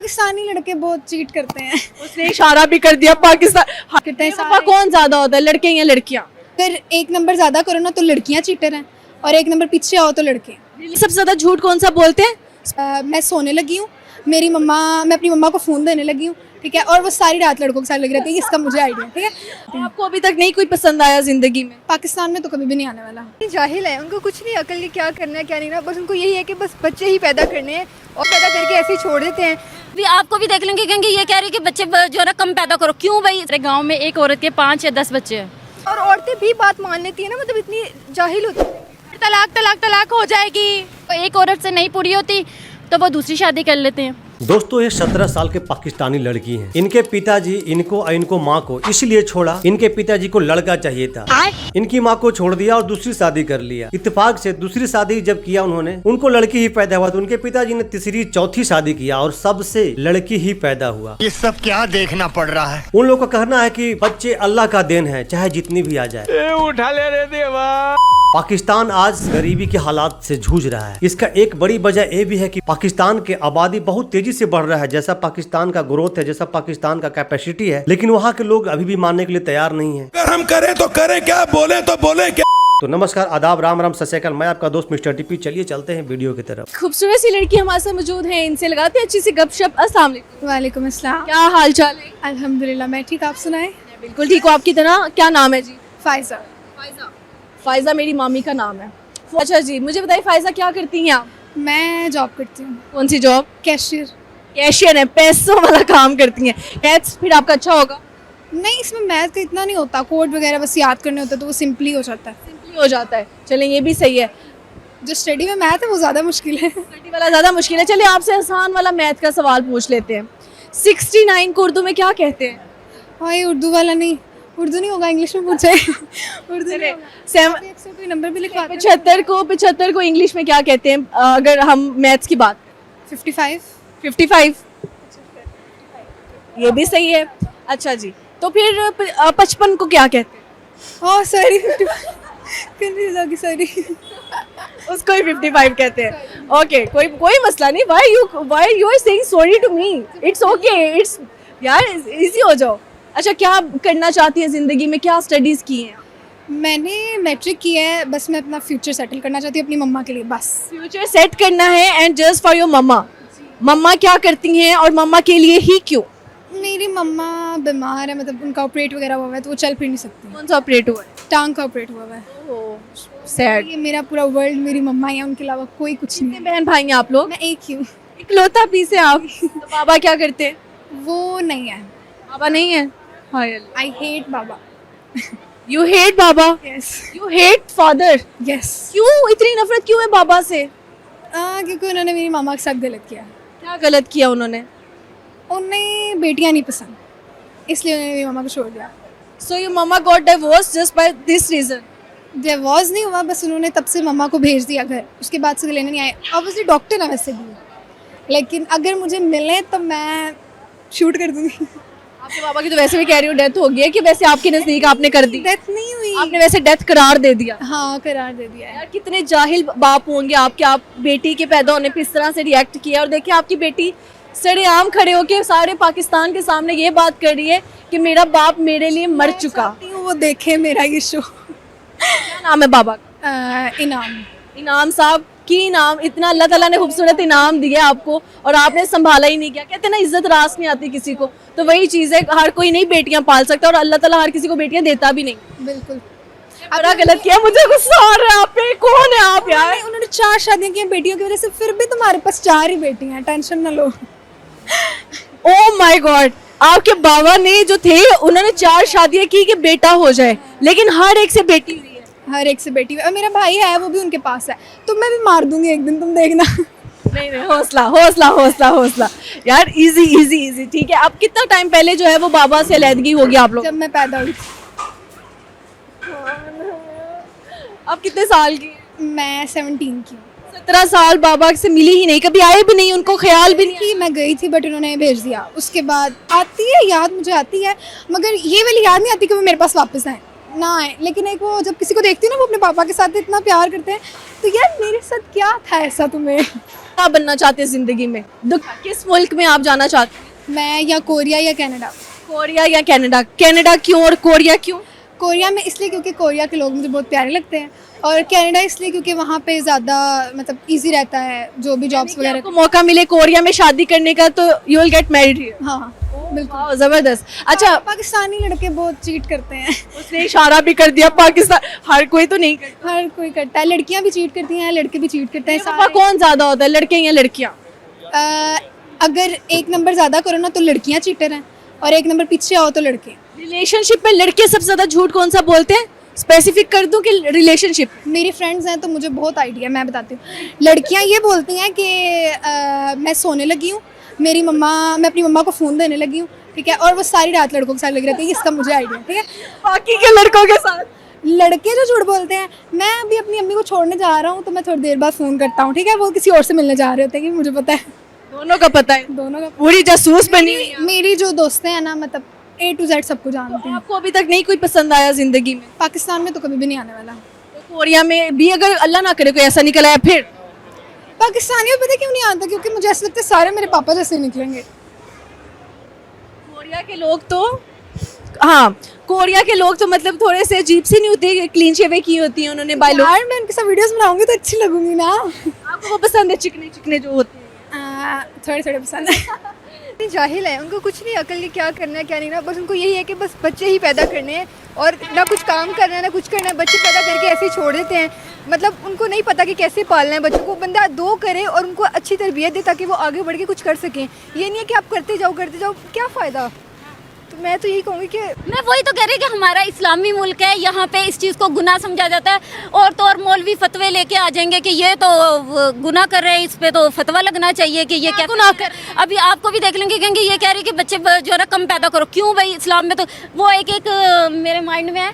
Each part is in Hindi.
पाकिस्तानी लड़के बहुत चीट करते हैं। उसने इशारा भी कर दिया पाकिस्तान। करते हैं पापा कौन ज्यादा होता है, लड़के या लड़कियां? अगर एक नंबर ज्यादा करो ना तो लड़कियां चीटर हैं और एक नंबर पीछे आओ तो लड़के। सबसे ज्यादा झूठ कौन सा बोलते हैं? मैं सोने लगी हूँ, मैं अपनी मम्मा को फ़ोन देने लगी हूँ, ठीक है, और वो सारी रात लड़कों के साथ लगी रहती है। इसका मुझे आइडिया, ठीक है। आपको अभी तक नहीं कोई पसंद आया जिंदगी में? पाकिस्तान में तो कभी भी नहीं आने वाला। जाहिल है, उनको कुछ नहीं अकल की क्या करना है क्या नहीं ना, बस उनको यही है कि बस बच्चे ही पैदा करने हैं और पैदा करके ऐसे ही छोड़ देते हैं। भी आपको भी देख लेंगे क्योंकि ये कह रही है कि बच्चे जो है ना कम पैदा करो। क्यों भाई, गांव में एक औरत के 5 या 10 बच्चे हैं और औरतें भी बात मान लेती है ना, मतलब इतनी जाहिल होती है। तलाक तलाक तलाक हो जाएगी। तो एक औरत से नहीं पूरी होती तो वो दूसरी शादी कर लेते हैं। दोस्तों, ये 17 साल के पाकिस्तानी लड़की हैं। इनके पिताजी इनको और इनको माँ को इसलिए छोड़ा, इनके पिताजी को लड़का चाहिए था। इनकी माँ को छोड़ दिया और दूसरी शादी कर लिया। इत्तेफाक से दूसरी शादी जब किया उन्होंने, उनको लड़की ही पैदा हुआ, तो उनके पिताजी ने तीसरी चौथी शादी किया और सबसे लड़की ही पैदा हुआ। ये सब क्या देखना पड़ रहा है? उन लोगों का कहना है कि बच्चे अल्लाह का देन है, चाहे जितनी भी आ जाए। उठा ले रे देवा। पाकिस्तान आज गरीबी के हालात से जूझ रहा है। इसका एक बड़ी वजह ये भी है कि पाकिस्तान के आबादी बहुत तेजी से बढ़ रहा है। जैसा पाकिस्तान का ग्रोथ है, जैसा पाकिस्तान का कैपेसिटी है, लेकिन वहाँ के लोग अभी भी मानने के लिए तैयार नहीं है। अगर हम करें तो करें क्या, बोले तो बोले क्या। तो नमस्कार, आदाब, राम राम, सत श्री अकाल। मैं आपका दोस्त मिस्टर टीपी। चलिए चलते हैं वीडियो की तरफ। खूबसूरत सी लड़की हमारे साथ मौजूद है, इनसे लगाते हैं अच्छी सी गपशप। अस्सलाम वालेकुम। वालेकुम अस्सलाम। क्या हाल चाल है? अल्हम्दुलिल्लाह मैं ठीक, आप सुनाएं? बिल्कुल ठीक हो, आपकी तरह। क्या नाम है जी? फायजा। फायजा मेरी मामी का नाम है। अच्छा जी, मुझे बताइए फायजा क्या करती हैं आप? मैं जॉब करती हूँ। कौन सी जॉब? कैशियर। कैशियर है, पैसों वाला काम करती हैं। मैथ्स फिर आपका अच्छा होगा? नहीं, इसमें मैथ का इतना नहीं होता, कोड वगैरह बस याद करने होता है तो वो सिंपली हो जाता है। सिंपली हो जाता है। चलें, ये भी सही है। जो स्टडी में मैथ है वो ज़्यादा मुश्किल है। स्टडी वाला ज़्यादा मुश्किल है। चलिए आपसे आसान वाला मैथ का सवाल पूछ लेते हैं। 69 को उर्दू में क्या कहते हैं? भाई उर्दू वाला नहीं, उर्दू नहीं होगा, इंग्लिश में पूछे। उर्दू नहीं होगा। अक्सर कोई नंबर भी लिखवाते हैं। 75 को इंग्लिश में क्या कहते हैं अगर हम मैथ्स की बात? 55। ये भी सही है। अच्छा जी, तो फिर 55 को क्या कहते हैं? ओह सॉरी, 55 कंफ्यूज हो गई, सॉरी। उसको ही 55 कहते हैं। ओके, कोई मसला नहीं। Why you are saying sorry to me? It's okay, it's यार इजी हो जाओ। अच्छा, क्या करना चाहती है जिंदगी में, क्या स्टडीज की हैं? मैंने मैट्रिक किया है, बस मैं अपना फ्यूचर सेटल करना चाहती हूँ अपनी मम्मा के लिए, बस। फ्यूचर सेट करना है एंड जस्ट फॉर योर मम्मा। मम्मा क्या करती हैं और मम्मा के लिए ही क्यों? मेरी मम्मा बीमार है, मतलब उनका ऑपरेट वगैरह हुआ है तो वो चल फिर नहीं सकती। कौन सा ऑपरेट हुआ है? टांग का ऑपरेट हुआ है। सैड। ये मेरा पूरा वर्ल्ड मेरी मम्मा ही है, उनके अलावा कोई कुछ नहीं है। बहन भाई हैं आप लोग? मैं एक ही हूँ, इकलौता पीस है आप। तो बाबा क्या करते हैं? वो नहीं है। बाबा नहीं है? I hate Baba. You hate Baba? Yes you hate father? Yes. क्यों इतनी नफरत क्यों है बाबा से? क्योंकि उन्होंने मेरी मामा के साथ गलत किया। क्या गलत किया उन्होंने? उन्हें बेटियां नहीं पसंद, इसलिए उन्होंने मेरी मामा को छोड़ दिया। So your mamma got divorce just by this reason? Divorce नहीं हुआ, बस उन्होंने तब से मम्मा को भेज दिया घर, उसके बाद से लेने नहीं आए। ऑब्वियसली डॉक्टर है वैसे भी, लेकिन अगर मुझे मिले तो मैं शूट कर दूंगी। आपके बाबा की तो वैसे भी कह रही हूँ डेथ हो गई है, कि वैसे आपके नजदीक आपने कर दी? डेथ नहीं हुई, आपने वैसे डेथ करार दे दिया? हाँ करार दे दिया है। यार कितने जाहिल बाप होंगे आपके, आप बेटी के पैदा होने पे इस तरह से रिएक्ट किया। और देखिए आपकी बेटी सरेआम खड़े होके सारे पाकिस्तान के सामने ये बात कर रही है कि मेरा बाप मेरे लिए मर चुका। वो देखे मेरा ये शो। क्या नाम है बाबा का? इनाम। इनाम साहब की इनाम, इतना अल्लाह ताला ने खूबसूरत इनाम दिया आपको और आपने संभाला ही नहीं किया। कहते हैं ना इज्जत रास नहीं आती किसी को, तो वही चीज़ है, हर कोई नहीं बेटियां पाल सकता और अल्लाह ताला हर किसी को बेटियां देता भी नहीं। बिल्कुल बड़ा गलत किया, मुझे गुस्सा आ रहा है आप पे। कौन है आप यार? उन्होंने 4 शादियां की बेटियों की वजह से, फिर भी तुम्हारे पास 4 ही बेटियां हैं, टेंशन ना लो। ओह माय गॉड, आपके बाबा ने जो थे उन्होंने 4 शादियां की कि बेटा हो जाए, लेकिन हर एक से बेटी हुई है। हर एक से बेटी, और मेरा भाई है वो भी उनके पास है, तो मैं भी मार दूंगी एक दिन, तुम देखना। नहीं, हौसला यार, इजी। ठीक है, अब कितना टाइम पहले जो है वो बाबा से अलहदगी होगी आप लोग? जब मैं पैदा हुई। आप कितने साल की? मैं 17 की। 17 साल बाबा से मिली ही नहीं, कभी आए भी नहीं, उनको ख्याल भी नहीं? मैं गई थी बट उन्होंने भेज दिया। उसके बाद आती है याद, मुझे आती है, मगर ये वाली याद नहीं आती कि वो मेरे पास वापस आए ना आए। लेकिन एक वो जब किसी को देखती हूँ ना वो अपने पापा के साथ इतना प्यार करते हैं, तो यार मेरे साथ क्या था ऐसा तुम्हें? क्या बनना चाहते हैं जिंदगी में? किस मुल्क में आप जाना चाहते हैं? मैं या कोरिया या कनाडा। कोरिया या कनाडा? कनाडा क्यों और कोरिया क्यों? कोरिया में इसलिए क्योंकि कोरिया के लोग मुझे बहुत प्यारे लगते हैं, और कनाडा इसलिए क्योंकि वहाँ पे ज़्यादा मतलब इजी रहता है जो भी जॉब्स वगैरह। आपको मौका मिले कोरिया में शादी करने का तो you will get married here. हाँ बिल्कुल। वाह, जबरदस्त। अच्छा, पाकिस्तानी लड़के बहुत चीट करते हैं। उसने इशारा भी कर दिया पाकिस्तान, हर कोई तो नहीं करता। हर कोई करता है, लड़कियाँ भी चीट करती हैं, लड़के भी चीट करते हैं। पापा कौन ज्यादा होता है, लड़के या लड़कियां? अगर एक नंबर ज़्यादा करो ना तो लड़कियाँ चीटर हैं, और एक नंबर पीछे आओ तो लड़के। रिलेशनशिप में लड़के सबसे ज्यादा झूठ कौन सा बोलते हैं? स्पेसिफिक कर दूं कि रिलेशनशिप? मेरी फ्रेंड्स हैं तो मुझे बहुत आइडिया, मैं बताती हूँ। लड़कियाँ ये बोलती हैं कि मैं सोने लगी हूँ, मैं अपनी मम्मा को फ़ोन देने लगी हूँ, ठीक है, और वो सारी रात लड़कों के साथ लगी रहती है। इसका मुझे आइडिया, ठीक है। बाकी के लड़कों के साथ लड़के जो झूठ बोलते हैं, मैं अभी अपनी अम्मी को छोड़ने जा रहा हूँ तो मैं थोड़ी देर बाद फ़ोन करता हूँ, ठीक है, वो किसी और से मिलने जा रहे होते हैं, कि मुझे पता है। दोनों का पता है, दोनों का। पूरी जासूस बनी हुई है। मेरी जो दोस्तें हैं ना, मतलब A to Z सबको जानते हैं। आपको अभी तक नहीं कोई पसंद आया जिंदगी में? पाकिस्तान में तो कभी भी नहीं आने वाला। तो कोरिया में भी अगर अल्लाह ना करे कोई ऐसा निकल आया फिर? पाकिस्तानियों को पता क्यों नहीं आता? क्योंकि मुझे ऐसा लगता है सारे मेरे पापा जैसे निकलेंगे। कोरिया के लोग तो, हाँ, कोरिया के लोग तो मतलब थोड़े से अजीब से नहीं होते, क्लीन शेवे की होती हैं उन्होंने बालों। यार मैं उनके साथ वीडियोस बनाऊंगी तो अच्छी लगूंगी ना। आपको वो पसंद है चिकने चिकने जो होते हैं? थोड़े थोड़े पसंद है। इतनी जाहिल है, उनको कुछ नहीं अकल कि क्या करना है क्या नहीं ना, बस उनको यही है कि बस बच्चे ही पैदा करने हैं, और ना कुछ काम करना है ना कुछ करना है, बच्चे पैदा करके ऐसे ही छोड़ देते हैं। मतलब उनको नहीं पता कि कैसे पालना है बच्चों को। बंदा दो करे और उनको अच्छी तरबियत दे ताकि वो आगे बढ़ के कुछ कर सकें। ये नहीं है कि आप करते जाओ क्या फ़ायदा। तो मैं तो यही कहूँगी कि मैं वही तो कह रही कि हमारा इस्लामी मुल्क है, यहाँ पे इस चीज़ को गुनाह समझा जाता है, और तो और मौलवी फतवे लेके आ जाएंगे कि ये तो गुनाह कर रहे हैं, इस पे तो फतवा लगना चाहिए कि ये क्या गुनाह कर। अभी आपको भी देख लेंगे, कहेंगे ये कह रही कि बच्चे जो है ना कम पैदा करो। क्यों भाई, इस्लाम में तो वो एक मेरे माइंड में है,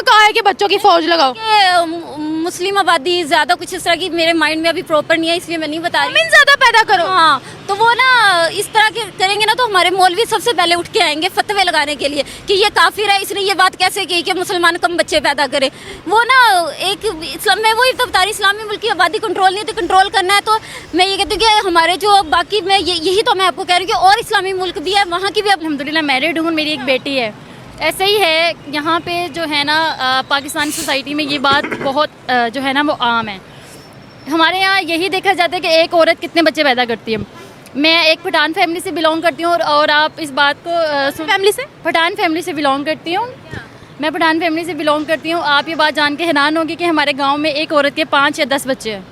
कहा है कि बच्चों की फौज लगाओ। कि मुस्लिम आबादी ज़्यादा कुछ इस तरह की मेरे माइंड में अभी प्रॉपर नहीं है, इसलिए मैं नहीं बता रही। ज़्यादा पैदा करो। हाँ, तो वो ना इस तरह के करेंगे ना तो हमारे मौलवी सबसे पहले उठ के आएंगे फतवे लगाने के लिए कि ये काफिर है, इसने ये बात कैसे की कि मुसलमान कम बच्चे पैदा करे। वो ना एक इस्लाम में वही तो बता रही, इस्लामी मुल्क की आबादी कंट्रोल नहीं थी, कंट्रोल करना है तो मैं ये कहती हूँ कि हमारे जो बाकी मैं यही तो मैं आपको कह रही हूँ कि और इस्लामी मुल्क भी है, वहाँ की भी अल्हम्दुलिल्लाह मैरिड हूँ, मेरी एक बेटी है। ऐसे ही है यहाँ पे जो है ना पाकिस्तानी सोसाइटी में ये बात बहुत जो है ना वो आम है। हमारे यहाँ यही देखा जाता है कि एक औरत कितने बच्चे पैदा करती है। मैं एक पठान फैमिली से बिलोंग करती हूँ, और आप इस बात को फैमिली से पठान फैमिली से बिलोंग करती हूँ। मैं पठान फैमिली से बिलोंग करती हूँ। आप ये बात जान के हैरान होगी कि हमारे गांव में एक औरत के 5 या 10 बच्चे हैं,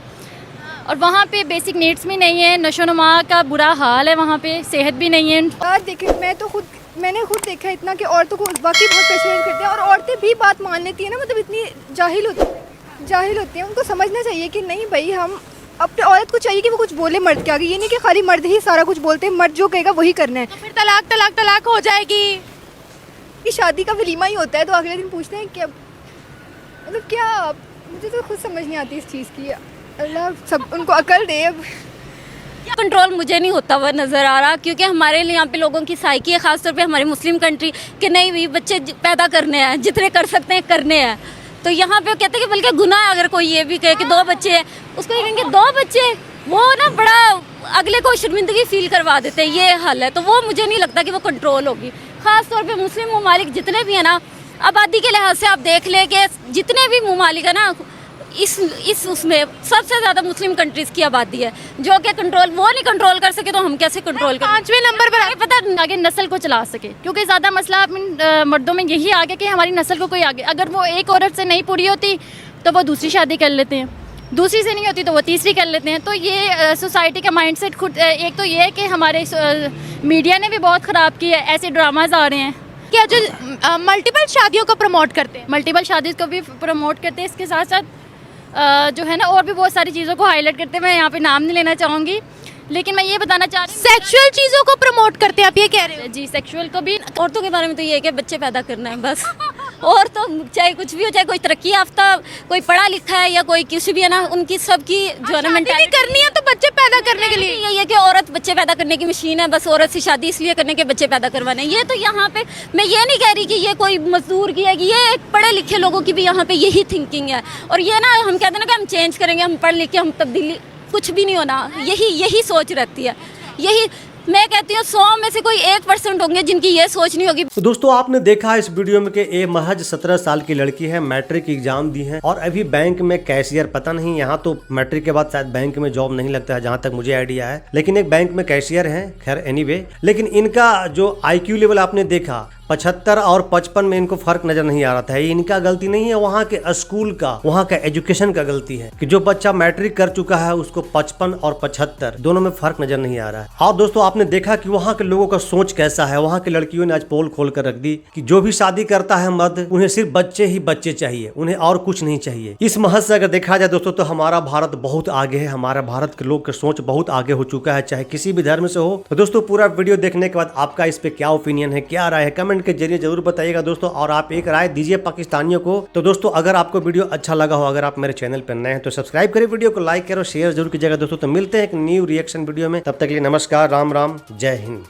और वहाँ पे बेसिक नीड्स भी नहीं है, नशोनुमा का बुरा हाल है, वहाँ पे सेहत भी नहीं है। यार देखें, मैंने खुद देखा इतना कि औरतों को बाकी बहुत प्रेशराइज करते हैं, और औरतें भी बात मान लेती हैं ना, मतलब इतनी जाहिल होती हैं। उनको समझना चाहिए कि नहीं भाई, हम अपने औरत को चाहिए कि वो कुछ बोले मर्द के आगे। ये नहीं कि खाली मर्द ही सारा कुछ बोलते हैं, मर्द जो कहेगा वही करना है। तो फिर तलाक हो जाएगी। कि शादी का वलीमा ही होता है तो अगले दिन पूछते हैं क्या, मतलब क्या, मुझे तो खुद समझ नहीं आती इस चीज़ की। अल्लाह सब उनको अकल दे। अब कंट्रोल मुझे नहीं होता हुआ नज़र आ रहा, क्योंकि हमारे यहाँ पे लोगों की साइकी है, ख़ासतौर पे हमारी मुस्लिम कंट्री, कि नहीं भी बच्चे पैदा करने हैं, जितने कर सकते हैं करने हैं। तो यहाँ पे कहते हैं कि बल्कि गुनाह है अगर कोई ये भी कहे कि 2 बच्चे हैं, उसको ये कहेंगे 2 बच्चे, वो ना बड़ा अगले को शर्मिंदगी फील करवा देते हैं, ये हाल है। तो वो मुझे नहीं लगता कि वो कंट्रोल होगी। ख़ासतौर पे मुस्लिम ममालिक जितने भी हैं ना, आबादी के लिहाज से आप देख ले कि जितने भी ममालिक है ना, इस उसमें सबसे ज़्यादा मुस्लिम कंट्रीज़ की आबादी है, जो कि कंट्रोल वो नहीं कंट्रोल कर सके तो हम कैसे कंट्रोल करें। 5वें नंबर पर पता आगे नस्ल को चला सके, क्योंकि ज़्यादा मसला मर्दों में यही आ गया कि हमारी नस्ल को कोई आगे, अगर वो एक औरत से नहीं पूरी होती तो वो दूसरी शादी कर लेते हैं, दूसरी से नहीं होती तो वो तीसरी कर लेते हैं। तो ये सोसाइटी का माइंडसेट खुद, एक तो ये है कि हमारे मीडिया ने भी बहुत ख़राब की है, ऐसे ड्रामाज आ रहे हैं क्या जो मल्टीपल शादियों को प्रमोट करते हैं, मल्टीपल शादी को भी प्रमोट करते हैं। इसके साथ साथ जो है ना और भी बहुत सारी चीज़ों को हाईलाइट करते हैं, मैं यहाँ पे नाम नहीं लेना चाहूँगी, लेकिन मैं ये बताना चाह रही हूँ सेक्सुअल चीज़ों को प्रमोट करते हैं, आप ये कह रहे हो? जी, सेक्सुअल को भी। औरतों के बारे में तो ये है कि बच्चे पैदा करना है बस, और तो चाहे कुछ भी हो, चाहे कोई तरक्की याफ्ता, कोई पढ़ा लिखा है या कोई किसी भी है ना, उनकी सबकी जो है ना मेंटालिटी करनी है तो बच्चे पैदा करने के लिए यही है कि औरत बच्चे पैदा करने की मशीन है, बस औरत से शादी इसलिए करने के बच्चे पैदा करवाने। ये तो यहाँ पे मैं ये नहीं कह रही कि ये कोई मजदूर की है, कि ये पढ़े लिखे लोगों की भी यहाँ पे यही थिंकिंग है। और ये ना हम कहते हैं ना कि हम चेंज करेंगे, हम पढ़ लिख के हम तब्दीली कुछ भी नहीं होना, यही सोच रहती है। यही मैं कहती हूँ 100 में से कोई 1% होंगे जिनकी ये सोच नहीं होगी। तो दोस्तों आपने देखा इस वीडियो में कि ये महज 17 साल की लड़की है, मैट्रिक एग्जाम दी है और अभी बैंक में कैशियर, पता नहीं यहाँ तो मैट्रिक के बाद शायद बैंक में जॉब नहीं लगता है जहाँ तक मुझे आइडिया है, लेकिन एक बैंक में कैशियर है। खैर एनीवे, लेकिन इनका जो IQ लेवल आपने देखा 75 और 55 में इनको फर्क नजर नहीं आ रहा था। ये इनका गलती नहीं है, वहाँ के स्कूल का, वहाँ का एजुकेशन का गलती है कि जो बच्चा मैट्रिक कर चुका है उसको 55 और 75 दोनों में फर्क नजर नहीं आ रहा है। और दोस्तों आपने देखा कि वहाँ के लोगों का सोच कैसा है। वहाँ की लड़कियों ने आज पोल खोल कर रख दी कि जो भी शादी करता है मर्द, उन्हें सिर्फ बच्चे ही बच्चे चाहिए, उन्हें और कुछ नहीं चाहिए। इस महज से अगर देखा जाए दोस्तों तो हमारा भारत बहुत आगे है, हमारा भारत के लोग की सोच बहुत आगे हो चुका है, चाहे किसी भी धर्म से हो। तो दोस्तों पूरा वीडियो देखने के बाद आपका इस पे क्या ओपिनियन है, क्या राय है, कमेंट के जरिए जरूर बताइएगा दोस्तों। और आप एक राय दीजिए पाकिस्तानियों को। तो दोस्तों अगर आपको वीडियो अच्छा लगा हो, अगर आप मेरे चैनल पर नए हैं तो सब्सक्राइब करें, वीडियो को लाइक करें और शेयर जरूर कीजिएगा दोस्तों। तो मिलते हैं एक न्यू रिएक्शन वीडियो में, तब तक के लिए नमस्कार, राम राम, जय हिंद।